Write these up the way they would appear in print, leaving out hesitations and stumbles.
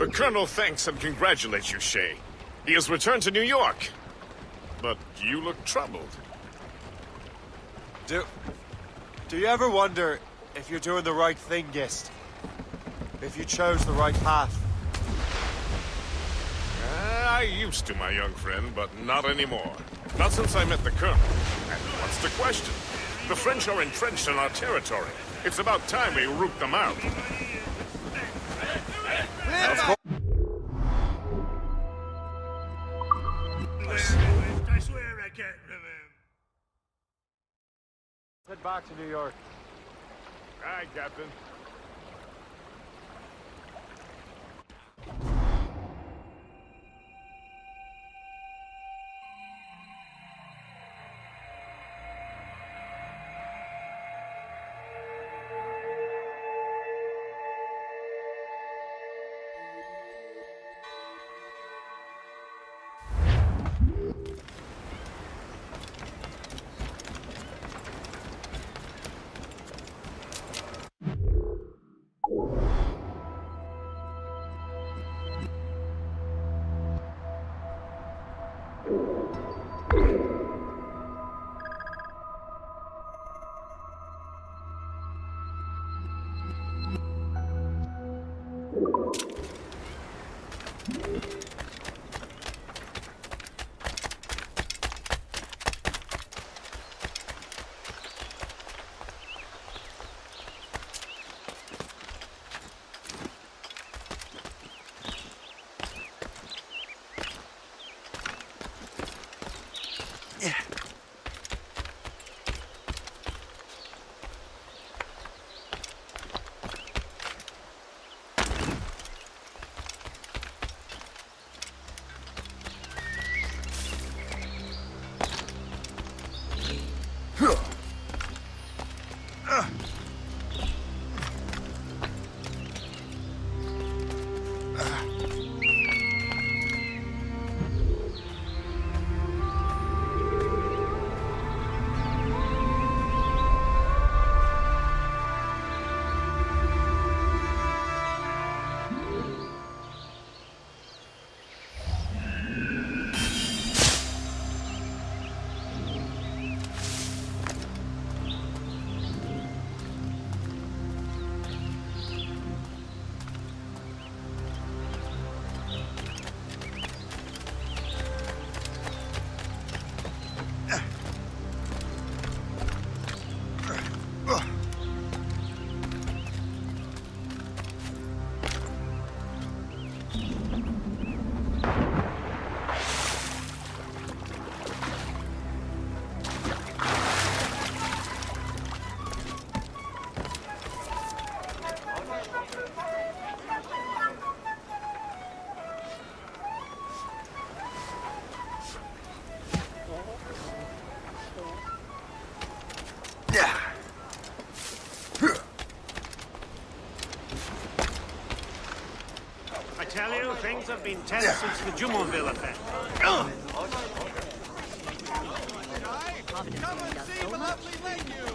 The Colonel thanks and congratulates you, Shay. He has returned to New York. But you look troubled. Do you ever wonder if you're doing the right thing, Gist? If you chose the right path? I used to, my young friend, but not anymore. Not since I met the Colonel. And what's the question? The French are entrenched in our territory. It's about time we root them out. I swear I can't remember. Head back to New York. Aye, Captain. I tell you, things have been tense since the Jumonville affair. Come and see the lovely menu!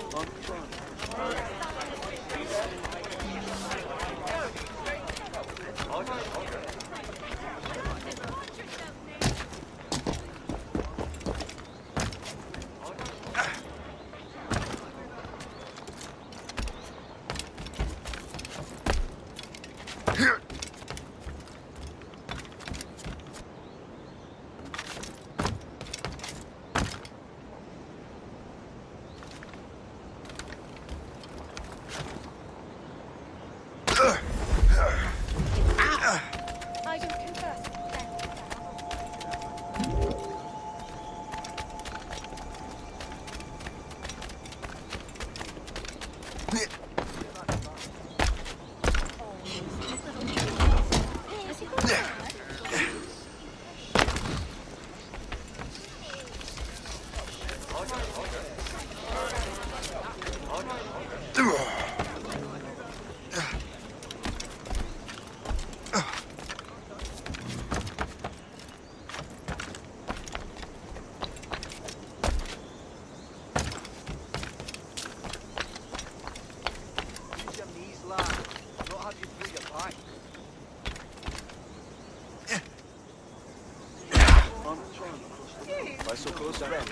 so close to them.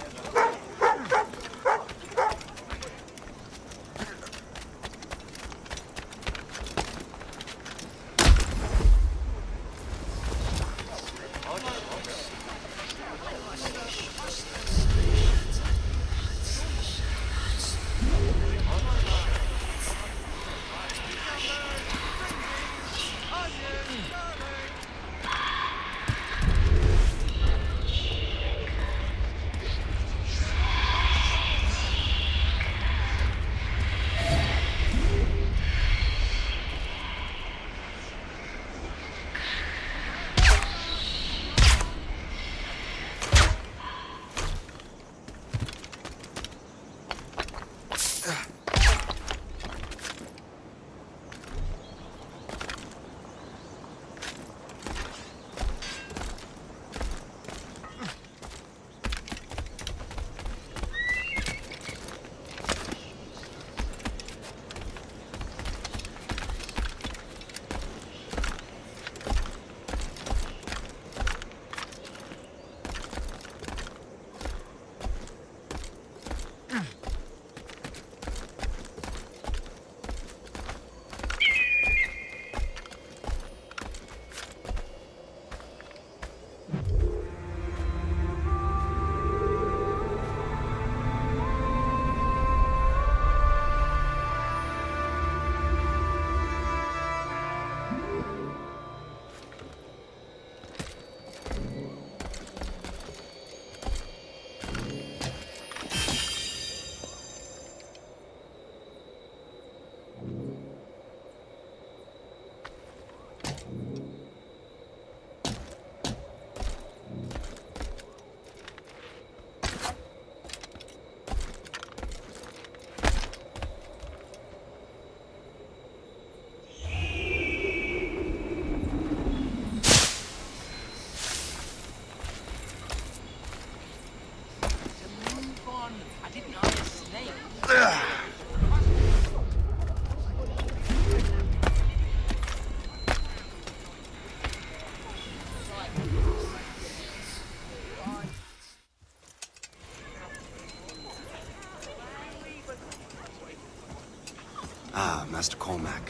Ah, Master Cormac.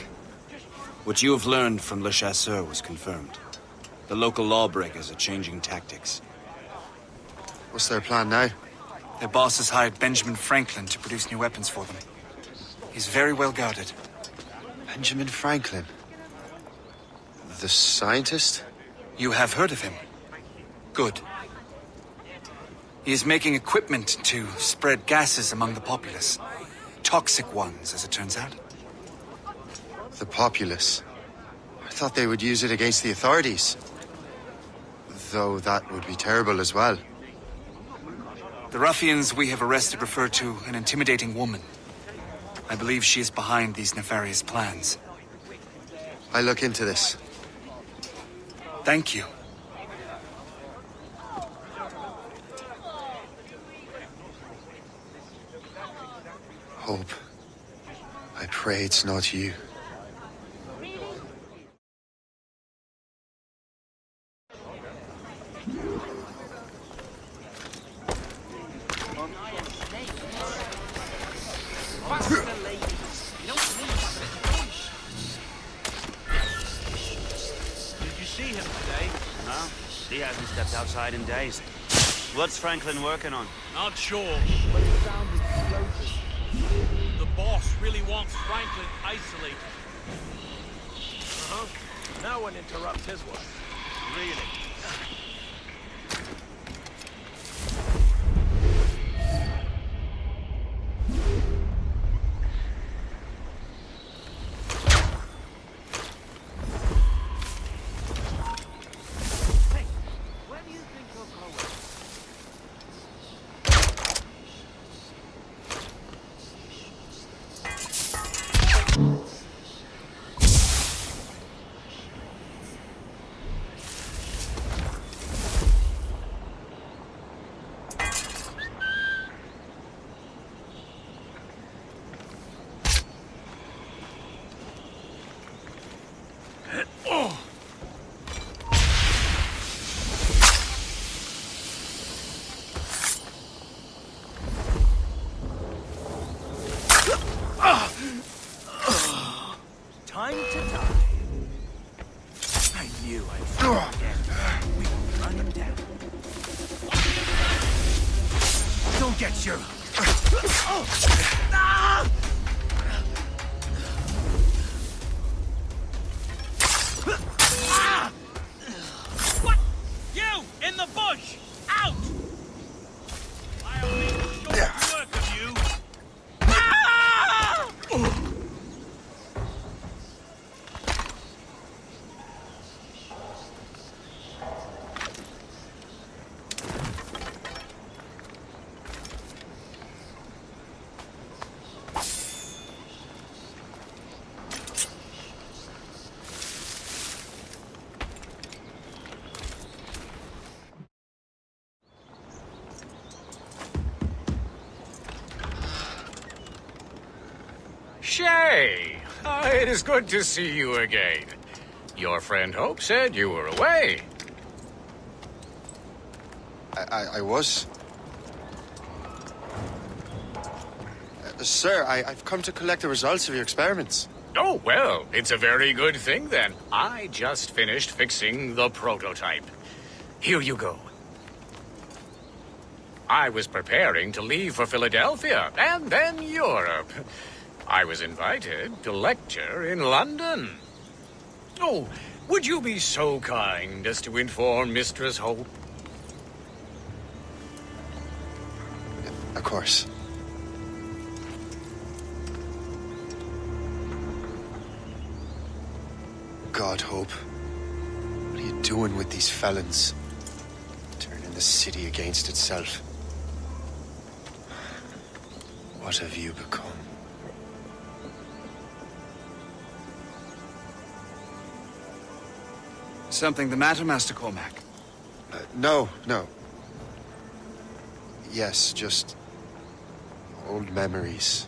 What you have learned from Le Chasseur was confirmed. The local lawbreakers are changing tactics. What's their plan now? Their boss has hired Benjamin Franklin to produce new weapons for them. He's very well guarded. Benjamin Franklin? The scientist? You have heard of him? Good. He is making equipment to spread gases among the populace. Toxic ones, as it turns out. The populace? I thought they would use it against the authorities. Though that would be terrible as well. The ruffians we have arrested refer to an intimidating woman. I believe she is behind these nefarious plans. I'll look into this. Thank you. Hope. I pray it's not you. He hasn't stepped outside in days. What's Franklin working on? Not sure, but it sounded explosive. The boss really wants Franklin isolated. No one interrupts his work. Really? you, I'm sure again. We will run him down. Don't get your... What? You! In the bush! Out! I'll make short work of you. Shay! It is good to see you again. Your friend Hope said you were away. I was. Sir, I've come to collect the results of your experiments. Oh, well, it's a very good thing then. I just finished fixing the prototype. Here you go. I was preparing to leave for Philadelphia and then Europe. I was invited to lecture in London. Oh, would you be so kind as to inform Mistress Hope? Of course. God, Hope. What are you doing with these felons? Turning the city against itself. What have you become? Something the matter, Master Cormac? No. Yes, just old memories.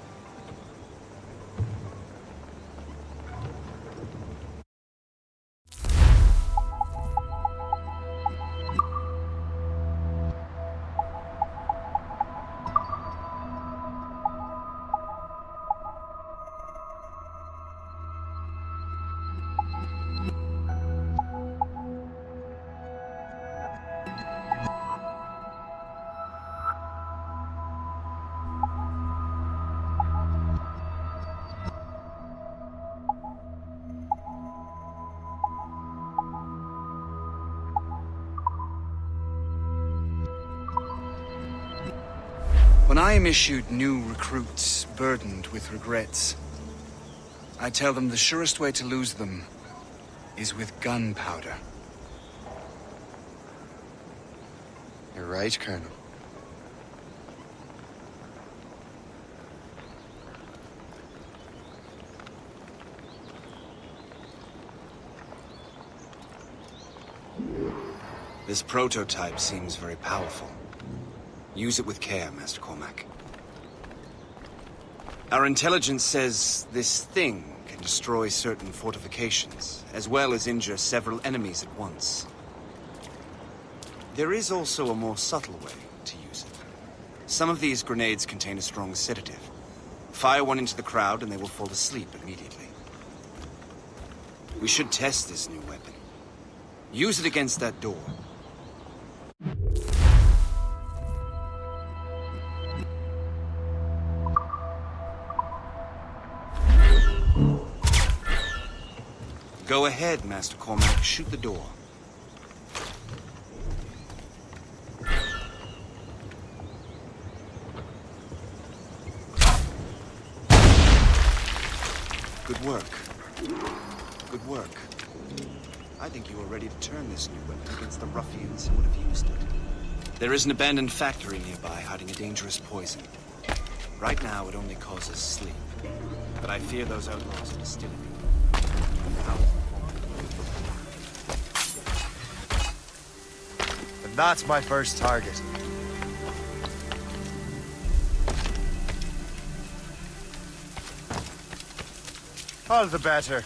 When I am issued new recruits burdened with regrets, I tell them the surest way to lose them is with gunpowder. You're right, Colonel. This prototype seems very powerful. Use it with care, Master Cormac. Our intelligence says this thing can destroy certain fortifications, as well as injure several enemies at once. There is also a more subtle way to use it. Some of these grenades contain a strong sedative. Fire one into the crowd and they will fall asleep immediately. We should test this new weapon. Use it against that door. Go ahead, Master Cormac. Shoot the door. Good work. Good work. I think you are ready to turn this new weapon against the ruffians who would have used it. There is an abandoned factory nearby hiding a dangerous poison. Right now, it only causes sleep. But I fear those outlaws are distilling it. And that's my first target. All the better.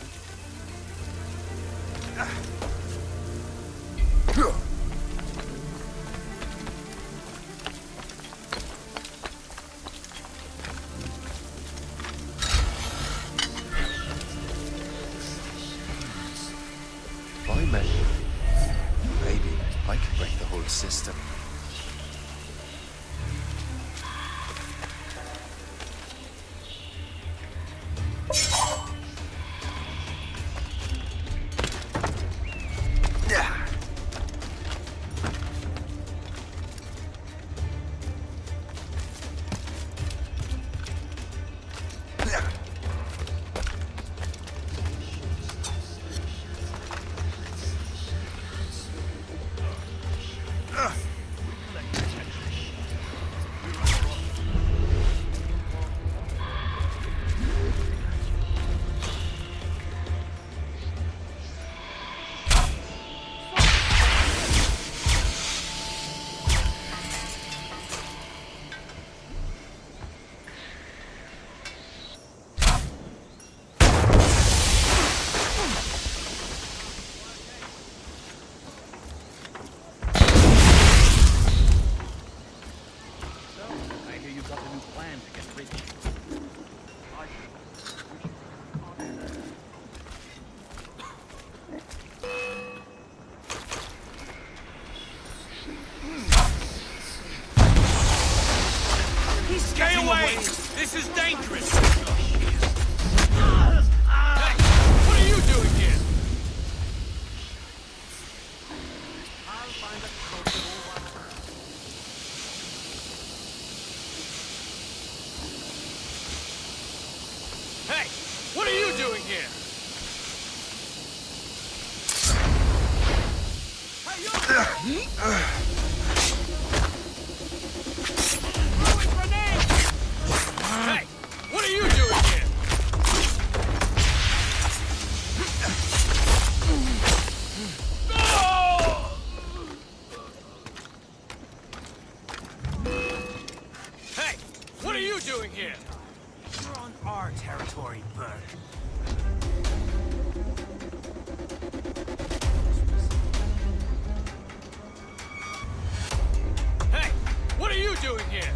Fine, man. Maybe I could break the whole system. Stay away! This is dangerous! Hey, what are you doing here? Hey, what are you doing here? Hey, you! Hey, what are you doing here? Hey, what are you doing here? You're on our territory, Burke. Hey, what are you doing here?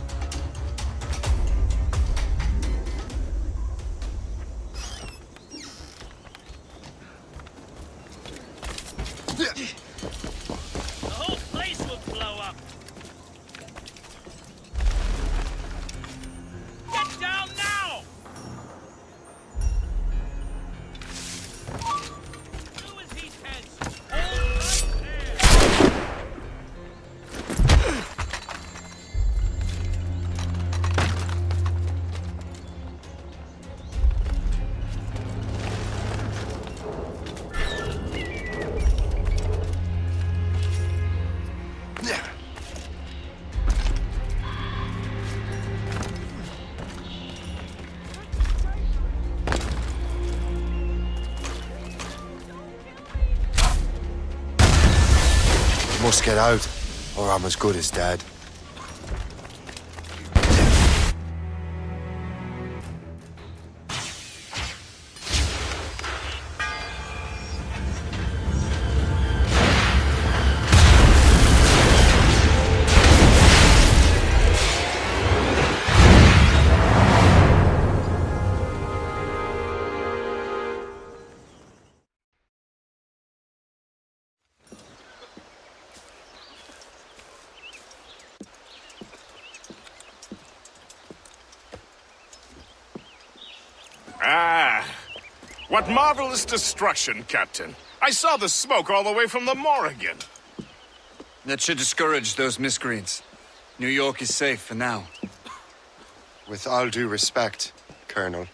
The whole place will blow up. Get down now! Do as he says. Hold right there. Must get out, or I'm as good as dead. Ah, what marvelous destruction, Captain. I saw the smoke all the way from the Morrigan. That should discourage those miscreants. New York is safe for now. With all due respect, Colonel,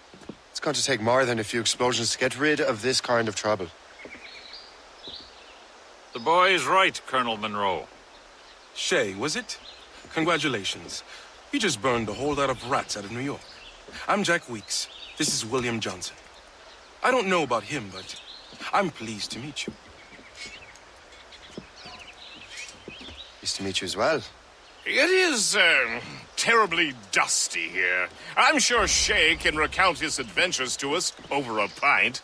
it's going to take more than a few explosions to get rid of this kind of trouble. The boy is right, Colonel Monroe. Shay, was it? Congratulations. You just burned a whole lot of rats out of New York. I'm Jack Weeks. This is William Johnson. I don't know about him, but I'm pleased to meet you. Pleased to meet you as well. It is, terribly dusty here. I'm sure Shay can recount his adventures to us over a pint.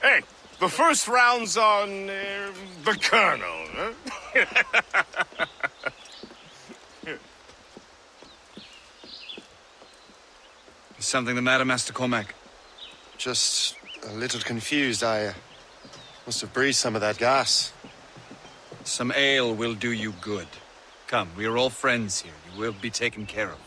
Hey, the first round's on, the Colonel, huh? Is something the matter, Master Cormac? Just a little confused. I must have breathed some of that gas. Some ale will do you good. Come, we are all friends here. You will be taken care of.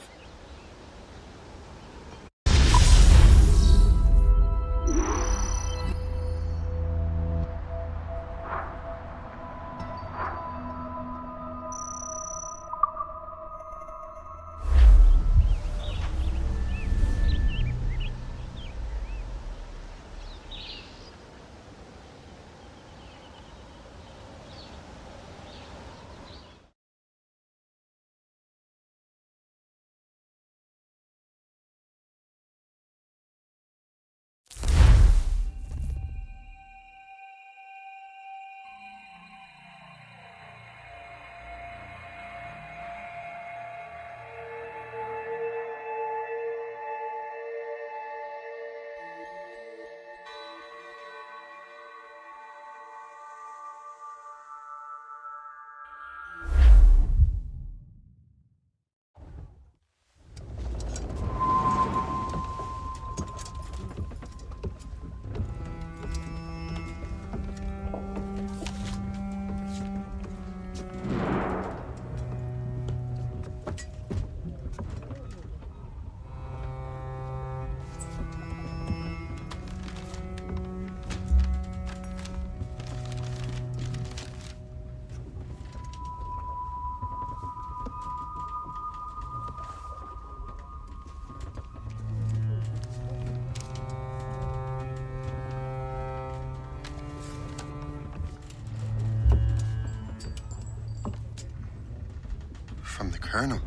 From the Colonel.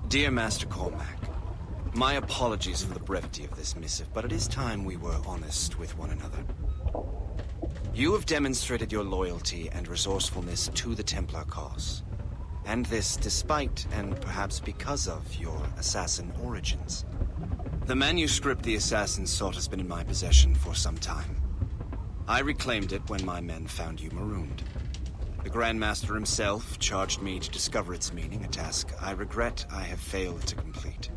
Dear Master Cormac, my apologies for the brevity of this missive, but it is time we were honest with one another. You have demonstrated your loyalty and resourcefulness to the Templar cause. And this despite, and perhaps because of, your assassin origins. The manuscript the assassin sought has been in my possession for some time. I reclaimed it when my men found you marooned. The Grand Master himself charged me to discover its meaning, a task I regret I have failed to complete.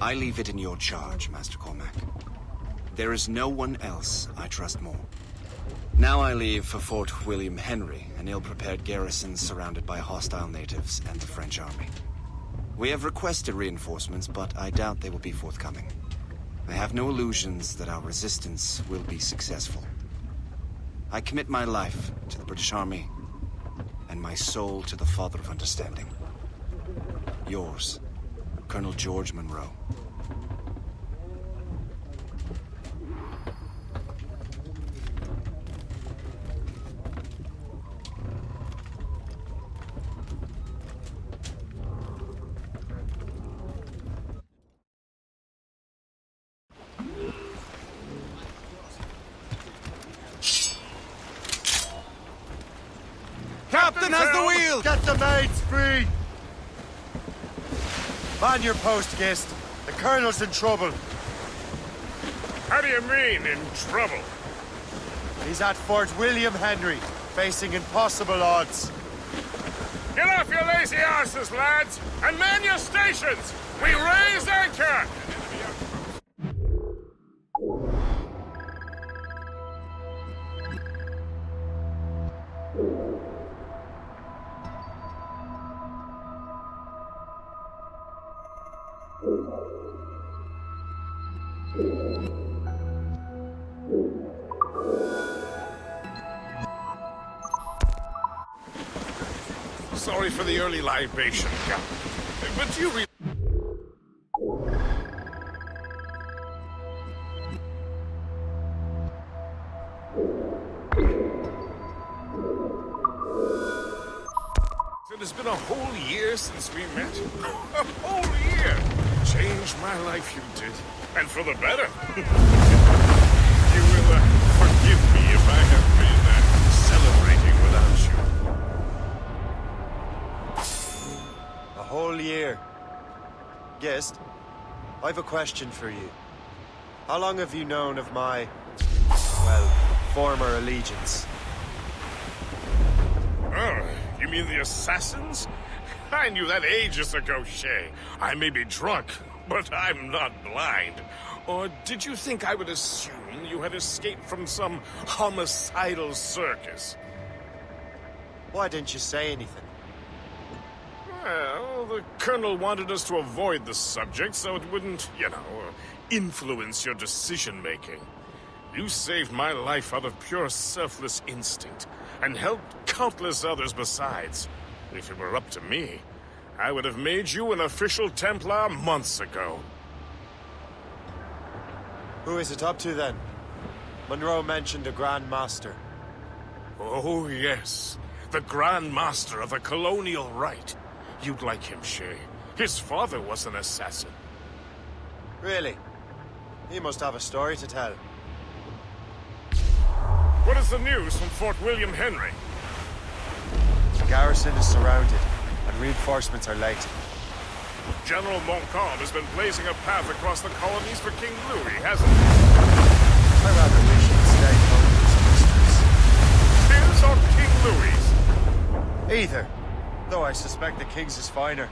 I leave it in your charge, Master Cormac. There is no one else I trust more. Now I leave for Fort William Henry, an ill-prepared garrison surrounded by hostile natives and the French army. We have requested reinforcements, but I doubt they will be forthcoming. I have no illusions that our resistance will be successful. I commit my life to the British Army, and my soul to the Father of Understanding. Yours, Colonel George Monroe. Captain has the wheel! Get the mates free! Man your post, Gist. The Colonel's in trouble. How do you mean, in trouble? He's at Fort William Henry, facing impossible odds. Get off your lazy arses, lads, and man your stations! We raise anchor! Sorry for the early libation, Captain. But you really... It has been a whole year since we met. A whole year! Changed my life, you did. And for the better. You will forgive me if I have been celebrating without you. A whole year. Gist, I've a question for you. How long have you known of my, well, former allegiance? Oh, you mean the Assassins? I knew that ages ago, Shay. I may be drunk, But I'm not blind. Or did you think I would assume you had escaped from some homicidal circus? Why didn't you say anything? Well, the Colonel wanted us to avoid the subject so it wouldn't, influence your decision-making. You saved my life out of pure selfless instinct, and helped countless others besides. If it were up to me, I would have made you an official Templar months ago. Who is it up to, then? Monroe mentioned a Grand Master. Oh, yes. The Grand Master of the Colonial Rite. You'd like him, Shay. His father was an assassin. Really? He must have a story to tell. What is the news from Fort William Henry? The garrison is surrounded, and reinforcements are late. General Montcalm has been blazing a path across the colonies for King Louis, hasn't he? I rather wish he'd stay home with his mistress. His or King Louis's? Either. Though I suspect the King's is finer.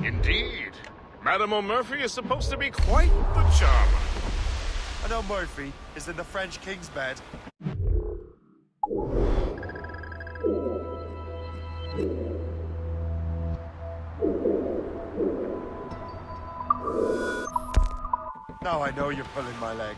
Indeed. Madame O'Murphy is supposed to be quite the charmer. I know Murphy is in the French King's bed. Now I know you're pulling my leg.